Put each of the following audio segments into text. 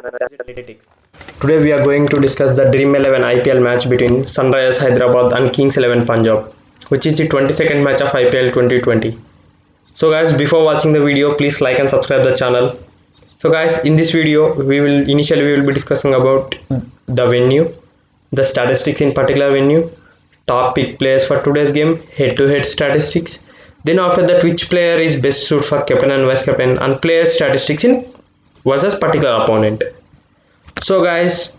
Analytics. Today we are going to discuss the Dream 11 IPL match between Sunrisers Hyderabad and Kings 11 Punjab, which is the 22nd match of IPL 2020. So guys, before watching the video, please like and subscribe the channel. So guys, in this video, we will be discussing about the venue, the statistics in particular venue, top pick players for today's game, head-to-head statistics. Then after that, which player is best suited for captain and vice captain, and player statistics in versus particular opponent. So guys,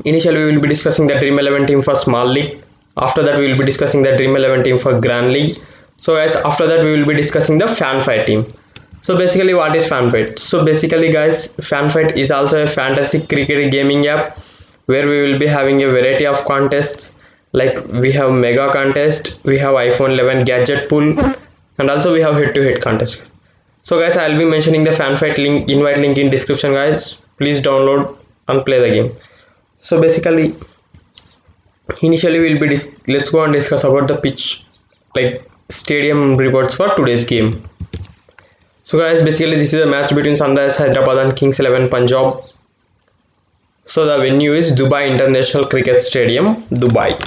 initially we will be discussing the Dream 11 team for small league. After that we will be discussing the Dream 11 team for grand league. So guys, after that we will be discussing the fan fight team. So basically, what is fan fight? So basically guys, fan fight is also a fantasy cricket gaming app where we will be having a variety of contests, like we have mega contest, we have iPhone 11 gadget pool, and also we have head to head contest. So guys, I'll be mentioning the fan fight link, invite link in description guys. Please download and play the game. So basically, initially let's go and discuss about the pitch, like stadium reports for today's game. So guys, basically this is a match between Sunrisers Hyderabad and Kings 11 Punjab. So the venue is Dubai International Cricket Stadium, Dubai.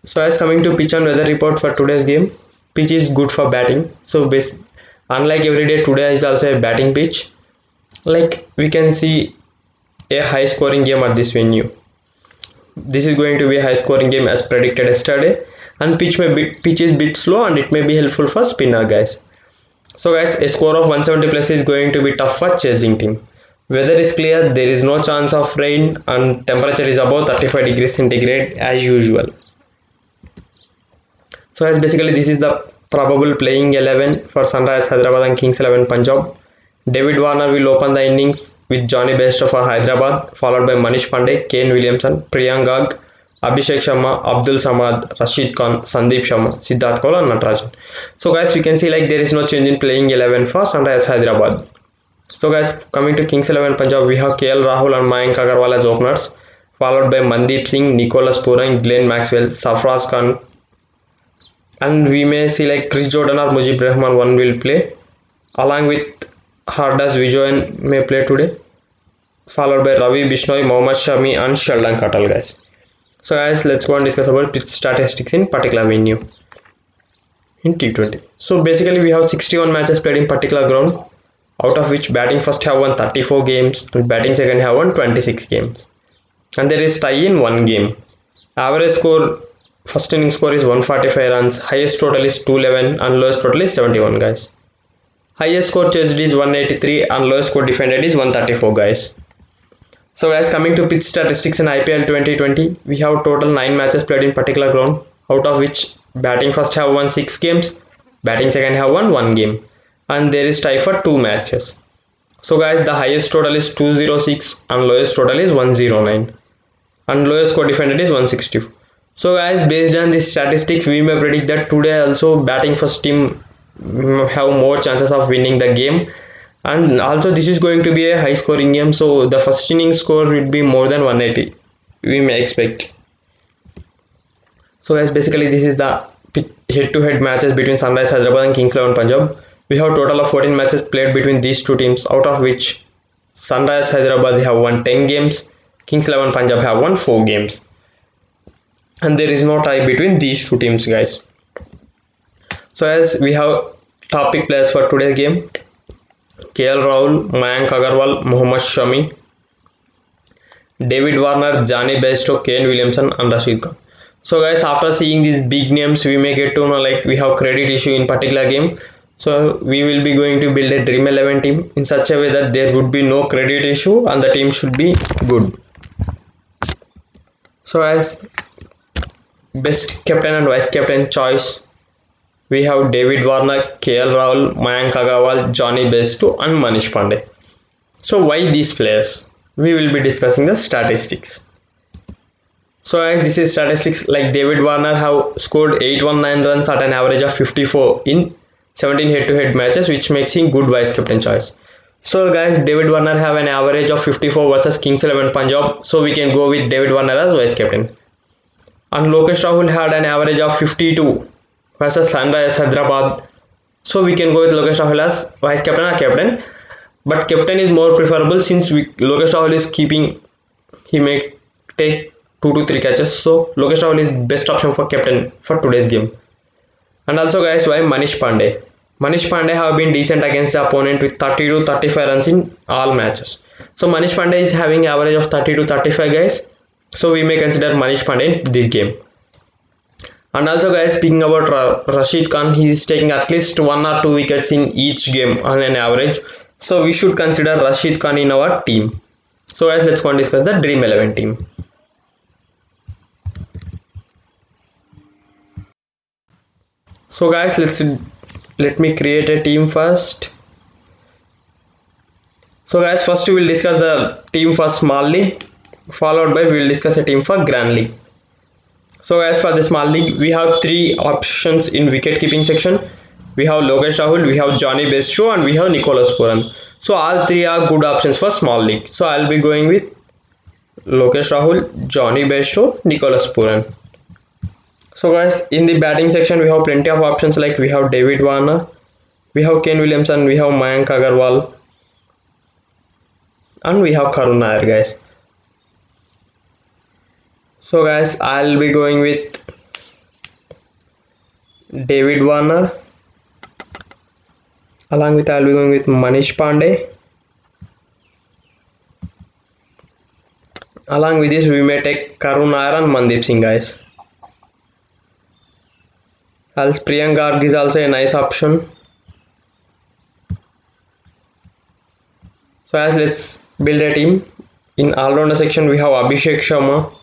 So as coming to pitch and weather report for today's game, pitch is good for batting. So unlike every day, today is also a batting pitch. Like we can see a high scoring game at this venue. This is going to be a high scoring game as predicted yesterday, and pitch is bit slow and it may be helpful for spinner guys. So guys, a score of 170 plus is going to be tough for chasing team. Weather is clear, there is no chance of rain, and temperature is above 35 degrees centigrade as usual. So as basically this is the probable playing 11 for Sunrisers Hyderabad and Kings 11 Punjab. David Warner will open the innings with Johnny Bairstow for Hyderabad, followed by Manish Pandey, Kane Williamson, Priyank Garg, Abhishek Sharma, Abdul Samad, Rashid Khan, Sandeep Sharma, Siddharth Kaul and Natarajan. So guys, we can see like there is no change in playing 11 for Sunrisers Hyderabad. So guys, coming to Kings 11 Punjab, we have KL Rahul and Mayank Agarwal as openers, followed by Mandeep Singh, Nicholas Pooran, Glenn Maxwell, Sarfraz Khan, and we may see like Chris Jordan or Mujib Rahman one will play, along with Hardas Vijoyan may play today, followed by Ravi Bishnoi, Mohammad Shami and Sheldon Cuttle guys. So guys, let's go and discuss about pitch statistics in particular venue in T20. So basically we have 61 matches played in particular ground, out of which batting first have won 34 games and batting second have won 26 games, and there is tie in one game. Average score, first inning score is 145 runs, highest total is 211 and lowest total is 71 guys. Highest score chased is 183 and lowest score defended is 134 guys. So guys, coming to pitch statistics in IPL 2020, we have total 9 matches played in particular ground, out of which batting first have won 6 games, batting second have won 1 game, and there is tie for 2 matches. So guys, the highest total is 206 and lowest total is 109 and lowest score defended is 164. So guys, based on these statistics, we may predict that today also batting first team have more chances of winning the game, and also this is going to be a high scoring game, so the first inning score will be more than 180 we may expect. So guys, basically this is the head to head matches between Sunrisers Hyderabad and Kings 11 Punjab. We have total of 14 matches played between these two teams, out of which Sunrisers Hyderabad have won 10 games, Kings 11 Punjab have won 4 games, and there is no tie between these two teams guys. So as we have top pick players for today's game, KL Rahul, Mayank Agarwal, Mohammad Shami, David Warner, Johnny Bairstow, Kane Williamson and Rashid Khan. So guys, after seeing these big names, we may get to know like we have credit issue in particular game. So we will be going to build a Dream 11 team in such a way that there would be no credit issue and the team should be good. So as best captain and vice captain choice, we have David Warner, KL Rahul, Mayank Agarwal, Johnny Bairstow and Manish Pandey. So why these players? We will be discussing the statistics. So as this is statistics, like David Warner have scored 819 runs at an average of 54 in 17 head to head matches, which makes him good vice captain choice. So guys, David Warner have an average of 54 versus Kings 11 Punjab, so we can go with David Warner as vice captain. And Lokesh Rahul had an average of 52 versus Sunrisers Hyderabad, so we can go with Lokesh Rahul as vice captain or captain. but captain is more preferable since Lokesh Rahul is keeping, he may take 2 to 3 catches. So Lokesh Rahul is best option for captain for today's game. And also guys, why Manish Pandey? Manish Pandey have been decent against the opponent with 30 to 35 runs in all matches. So Manish Pandey is having average of 30 to 35 guys. So we may consider Manish Pandey in this game. And also guys, speaking about Rashid Khan, he is taking at least 1 or 2 wickets in each game on an average. So we should consider Rashid Khan in our team. So guys, let's go and discuss the Dream 11 team. So guys, let me create a team first. So guys, first we will discuss the team for small league, followed by we will discuss a team for grand league. So as for the small league, we have 3 options in wicket keeping section. We have Lokesh Rahul, we have Johnny Bairstow, and we have Nicholas Puran. So all 3 are good options for small league. So I'll be going with Lokesh Rahul, Johnny Bairstow, Nicholas Puran. So guys, in the batting section, we have plenty of options like we have David Warner, we have Kane Williamson, we have Mayank Agarwal, and we have Karun Nair guys. So guys, I'll be going with David Warner, along with I'll be going with Manish Pandey. Along with this, we may take Karun Nair and Mandeep Singh guys. Else Priyank Garg is also a nice option. So as let's build a team. In all-rounder section, we have Abhishek Sharma,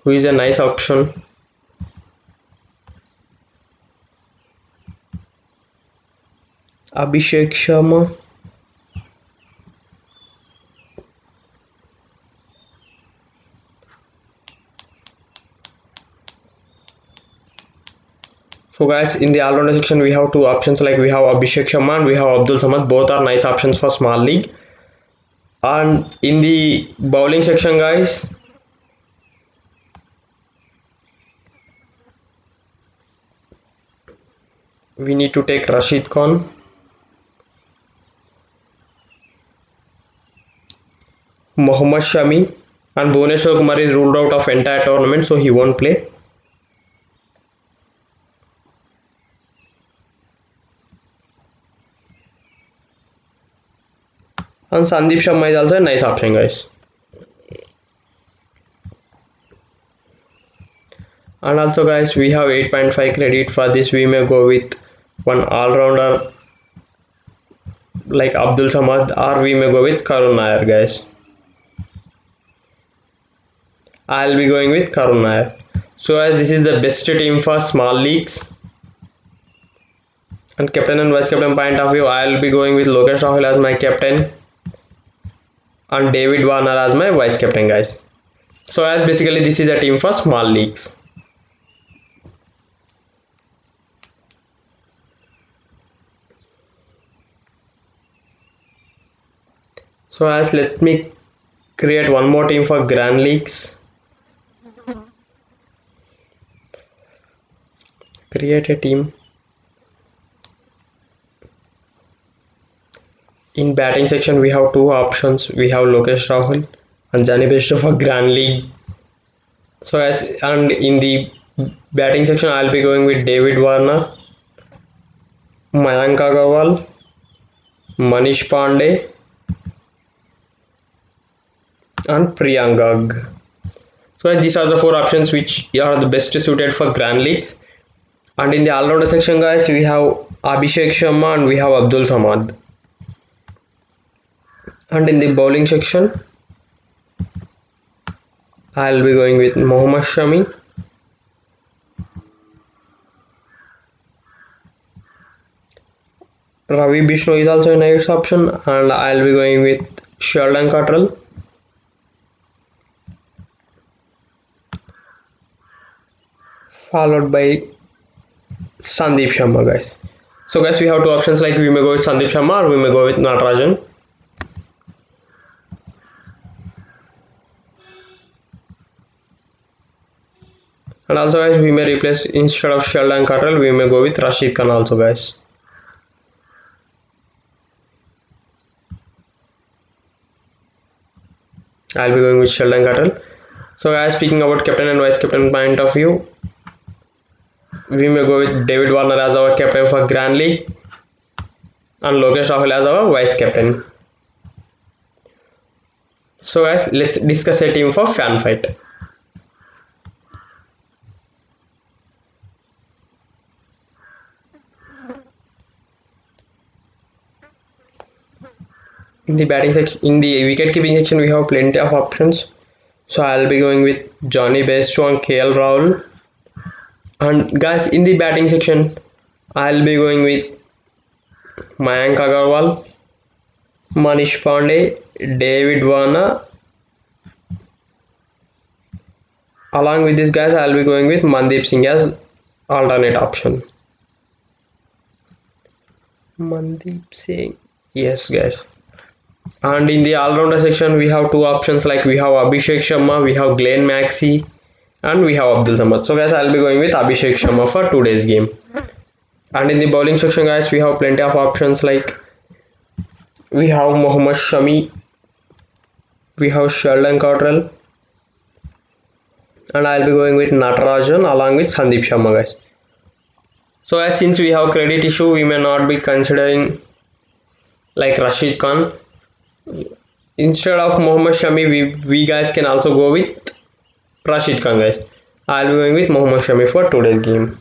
who is a nice option. Abhishek Sharma. So guys, in the all-rounder section, we have 2 options like we have Abhishek Sharma and we have Abdul Samad. Both are nice options for small league. And in the bowling section guys, we need to take Rashid Khan, Mohammad Shami, and Bhuvneshwar Kumar is ruled out of entire tournament, so he won't play. And Sandeep Sharma is also a nice option guys. And also guys, we have 8.5 credit. For this we may go with one all-rounder like Abdul Samad, or we may go with Karun Nair guys. I'll be going with Karun Nair. So as this is the best team for small leagues, and captain and vice captain point of view, I'll be going with Lokesh Rahul as my captain and David Warner as my vice captain guys. So as basically this is a team for small leagues. So as let me create one more team for grand leagues. Create a team. In batting section, we have 2 options. We have Lokesh Rahul and Johnny Bairstow for grand league. So as and in the batting section, I'll be going with David Warner, Mayank Agarwal, Manish Pandey, and Priyank Garg. So these are the 4 options which are the best suited for grand leagues. And in the all-rounder section guys, we have Abhishek Sharma and we have Abdul Samad. And in the bowling section, I'll be going with Mohammad Shami, Ravi Bishnu is also a nice option, and I'll be going with Sheldon Cottrell, followed by Sandeep Sharma guys. So guys, we have 2 options like we may go with Sandeep Sharma or we may go with Natarajan. And also guys, we may replace, instead of Sheldon Cottrell, we may go with Rashid Khan also guys. I'll be going with Sheldon Cottrell. So guys, speaking about captain and vice captain point of view, we may go with David Warner as our captain for Grand League and Lokesh Rahul as our vice captain. So guys, let's discuss a team for fan fight. In the batting section, in the wicket keeping section, we have plenty of options. So I'll be going with Johnny Bairstow and KL Rahul. And guys, in the batting section, I'll be going with Mayank Agarwal, Manish Pandey, David Warner. Along with these guys, I'll be going with Mandeep Singh as alternate option. Mandeep Singh. Yes, guys. And in the all-rounder section, we have two options, like we have Abhishek Sharma, we have Glenn Maxey, and we have Abdul Samad. So guys, I'll be going with Abhishek Sharma for today's game. And in the bowling section, guys, we have plenty of options, like we have Mohammad Shami, we have Sheldon Cottrell, and I'll be going with Natarajan along with Sandeep Sharma, guys. So as since we have credit issue, we may not be considering like Rashid Khan. Instead of Mohammad Shami, we guys can also go with Rashid Khan, guys. I'll be going with Mohammad Shami for today's game.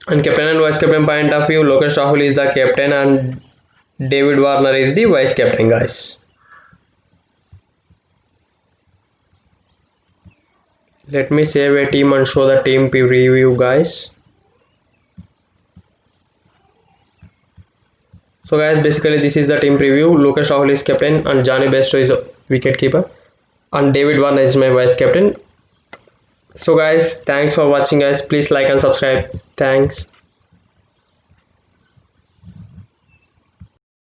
And captain and vice captain point of view, Lokesh Rahul is the captain and David Warner is the vice captain, guys. Let me save a team and show the team preview, guys. So guys, basically this is the team preview. Lokesh Rahul is captain and Johnny Bairstow is wicket keeper and David Warner is my vice captain. So guys, thanks for watching, guys. Please like and subscribe. Thanks.